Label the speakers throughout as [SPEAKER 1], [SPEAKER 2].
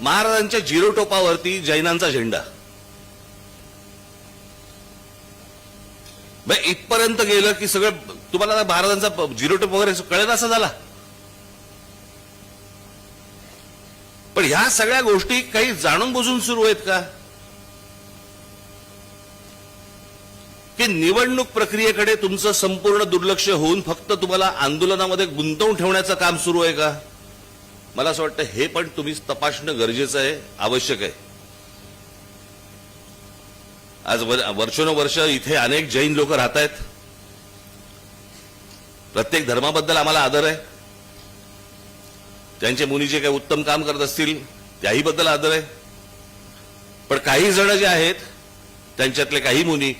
[SPEAKER 1] महाराजांच्या जिरोटोपावरती जैनांचा झेंडा, इथपर्यंत गेलं की सगळं तुम्हाला महाराजांचा जिरोटोप वगैरे कळेल असा झाला. पण ह्या सगळ्या गोष्टी काही जाणून बुजून सुरू आहेत का? की निवडणूक प्रक्रियेकडे तुमचं संपूर्ण दुर्लक्ष होऊन फक्त तुम्हाला आंदोलनामध्ये गुंतवून ठेवण्याचं काम सुरू आहे का? मला असं वाटतं हे पण तुम्ही तपासणं गरजेचं आहे, आवश्यक आहे. आज वर्षोनवर्ष इथे अनेक जैन लोक राहत आहेत. प्रत्येक धर्माबद्दल आम्हाला आदर आहे. त्यांचे मुनी जे काही उत्तम काम करत असतील त्याही बद्दल आदर आहे. पण काही जण जे आहेत त्यांच्यातले काही मुनी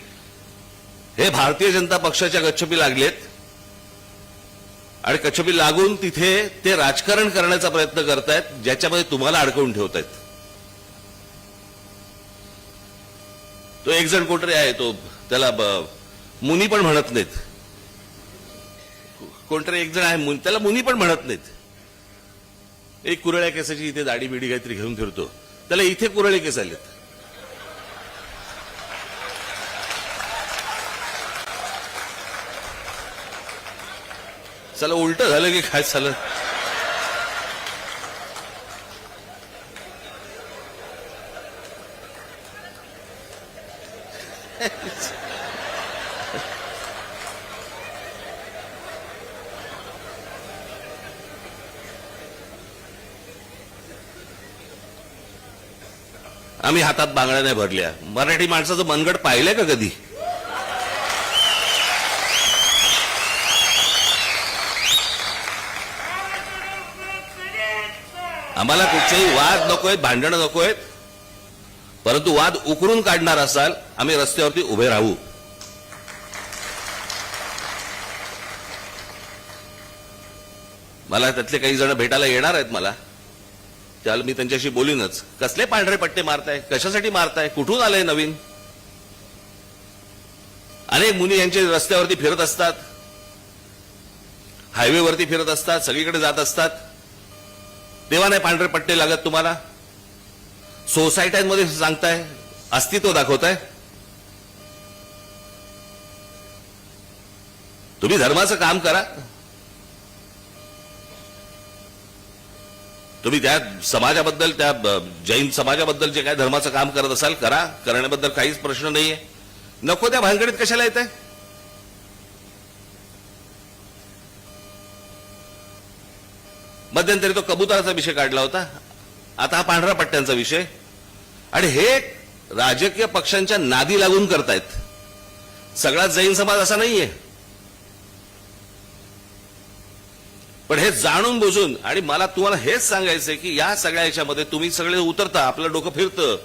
[SPEAKER 1] हे भारतीय जनता पक्षाच्या गच्छपी लागलेत आणि गच्छपी लागून तिथे ते राजकारण करण्याचा प्रयत्न करतायत, ज्याच्यामध्ये तुम्हाला अडकवून ठेवतायत. तो एक जण कोणतरी आहे, तो त्याला मुनी पण म्हणत नाहीत. कोणतरी एक जण आहे, त्याला मुनी पण म्हणत नाहीत. एक कुरळ्या केसाची इथे दाढी बिडी काहीतरी घेऊन फिरतो, त्याला इथे कुरळे केस आलेत. चला उलट झालं की काय झालं? आम्ही हातात बांगड्या नाही भरल्या. मराठी माणसाचं मनगट पाहिलंय का कधी? आम्हाला कुठचेही वाद नकोयत, भांडणं नकोयत, परंतु वाद उकरून काढणार असाल आम्ही रस्त्यावरती उभे राहू. मला त्यातले काही जण भेटायला येणार आहेत मला, त्याला मी त्यांच्याशी बोलीनच. कसले पांढरे पट्टे मारताय, कशासाठी मारताय, कुठून आलंय नवीन? अनेक मुनी यांचे रस्त्यावरती फिरत असतात, हायवेवरती फिरत असतात, सगळीकडे जात असतात. तेव्हा नाही पांढरे पट्टे लागत तुम्हाला? सोसायट्यांमध्ये सांगताय, अस्तित्व दाखवताय. तुम्ही धर्माचं काम करा. तुम्ही त्या समाजाबद्दल, त्या जैन समाजाबद्दल जे काय धर्माचं काम करत असाल करा, करण्याबद्दल काहीच प्रश्न नाहीये. नको त्या भानगडीत कशाला येत आहे? मध्यंतरी तो कबुतराचा विषय काढला होता, आता हा पांढऱ्या पट्ट्यांचा विषय. आणि हे राजकीय पक्षांच्या नादी लागून करतायत. सगळा जैन समाज असा नाहीये, पण हे जाणून बुजून. आणि मला तुम्हाला हेच सांगायचंय की या सगळ्या याच्यामध्ये तुम्ही सगळे उतरता, आपलं डोकं फिरतं,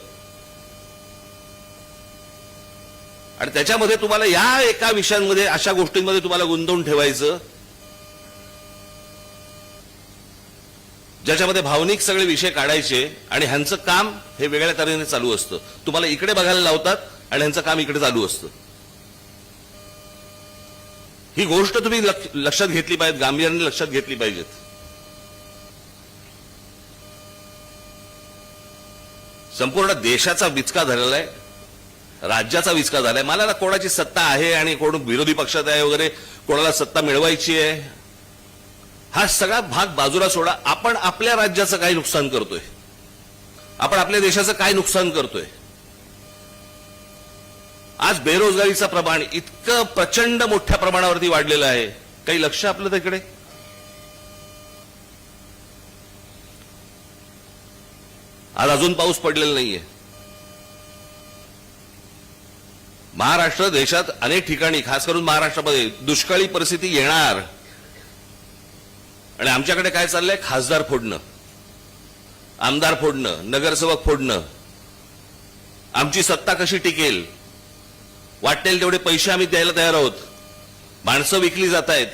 [SPEAKER 1] आणि त्याच्यामध्ये तुम्हाला या एका विषयांमध्ये, अशा गोष्टींमध्ये तुम्हाला गुंतवून ठेवायचं ज्याच्यामध्ये भावनिक सगळे विषय काढायचे, आणि ह्यांचं काम हे वेगळ्या तऱ्हेने चालू असतं. तुम्हाला इकडे बघायला लावतात आणि ह्यांचं काम इकडे चालू असतं. ही गोष्ट तुम्ही लक्षात घेतली पाहिजे, गांभीर्याने लक्षात घेतली पाहिजेत. संपूर्ण देशाचा विचका झालेला आहे, राज्याचा विचका झालाय. मला ना कोणाची सत्ता आहे आणि कोण विरोधी पक्षात आहे वगैरे, कोणाला सत्ता मिळवायची आहे, हा सगळा भाग बाजूला सोडा. आपण आपल्या राज्याचं काय नुकसान करतोय, आपण आपल्या देशाचं काय नुकसान करतोय. आज बेरोजगारीचं प्रमाण इतकं प्रचंड मोठ्या प्रमाणावरती वाढलेलं आहे, काही लक्ष आपलं तिकडे? आज अजून पाऊस पडलेला नाहीये. महाराष्ट्र देशात अनेक ठिकाणी, खास करून महाराष्ट्रामध्ये दुष्काळी परिस्थिती येणार. आणि आमच्याकडे काय चाललंय? खासदार फोडणं, आमदार फोडणं, नगरसेवक फोडणं. आमची सत्ता कशी टिकेल, वाटेल तेवढे पैसे आम्ही द्यायला तयार आहोत. माणसं विकली जात आहेत.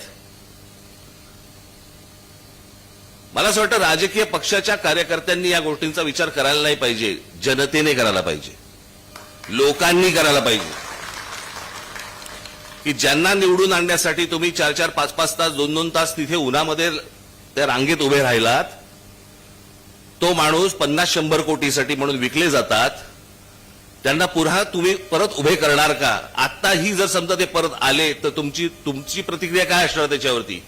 [SPEAKER 1] मला असं वाटतं राजकीय पक्षाच्या कार्यकर्त्यांनी या गोष्टींचा विचार करायला नाही पाहिजे, जनतेने करायला पाहिजे, लोकांनी करायला पाहिजे. की ज्यांना निवडून आणण्यासाठी तुम्ही 4-4, 5-5 तास, 2-2 तास तिथे उन्हामध्ये त्या रांगेत उभे राहिलात, तो माणूस 50-100 कोटीसाठी म्हणून विकले जातात, त्यांना पुन्हा तुम्ही परत उभे करणार का? आता ही जर समजा ते परत आले तर तुमची प्रतिक्रिया काय असणार त्याच्यावरती?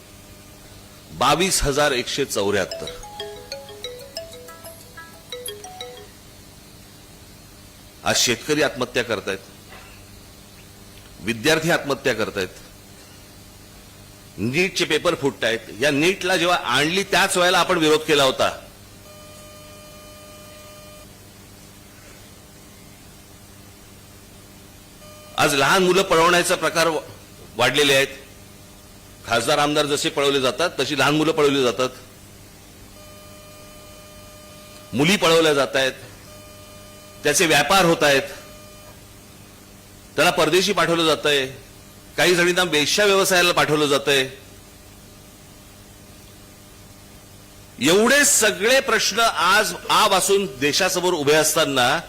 [SPEAKER 1] 22,174. आज शेतकरी आत्महत्या करतायत, विद्यार्थी आत्महत्या करतायत, नीटचे पेपर फुटतायत. या नीटला जेव्हा आणली त्याच वेळेला आपण विरोध केला होता. आज लहान मुलं पळवण्याचा प्रकार वाढलेले आहेत. खासदार आमदार जसे पळवले जातात तशी लहान मुलं पळवली जातात, मुली पळवल्या जात आहेत, त्याचे व्यापार होत आहेत, त्याला परदेशी पाठवलं जातंय, काही जणींना वेश्या व्यवसायाला पाठवलं जातंय. एवढे सगळे प्रश्न आज आपासून देशासमोर उभे असताना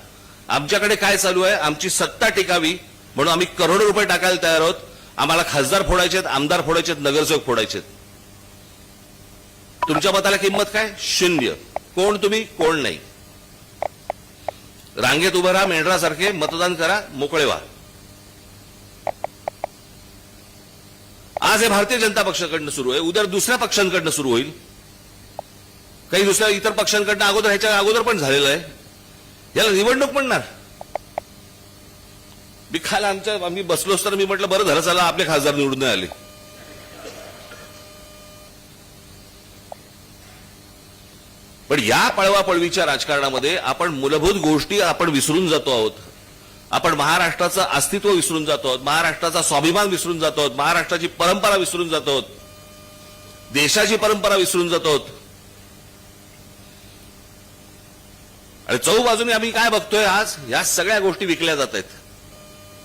[SPEAKER 1] आमच्याकडे काय चालू आहे? आमची सत्ता टिकावी म्हणून आम्ही करोडो रुपये टाकायला तयार आहोत. आम्हाला खासदार फोडायचेत, आमदार फोडायचेत, नगरसेवक फोडायचेत. तुमच्या मताला किंमत काय? 0. कोण तुम्ही, कोण नाही. रांगेत उभं राहा, मेंढरासारखे मतदान करा, मोकळे व्हा. आज हे भारतीय जनता पक्षाकडनं सुरू आहे, उद्या दुसऱ्या पक्षांकडनं सुरू होईल, काही दुसऱ्या इतर पक्षांकडनं ह्याच्या अगोदर पण झालेलं आहे. याला निवडणूक म्हणणार? मी खाल आम्ही बसलो असताना मी म्हटलं बरं झालं चला आपले खासदार निवडून नाही आले. पण या पळवापळवीच्या राजकारणामध्ये आपण मूलभूत गोष्टी आपण विसरून जातो आहोत. आपण महाराष्ट्राचं अस्तित्व विसरून जातो आहोत, महाराष्ट्राचा स्वाभिमान विसरून जातो आहोत, महाराष्ट्राची परंपरा विसरून जातो आहोत, देशाची परंपरा विसरून जातो आहोत. आणि चौबाजूने आम्ही काय बघतोय? आज या सगळ्या गोष्टी विकल्या जात आहेत.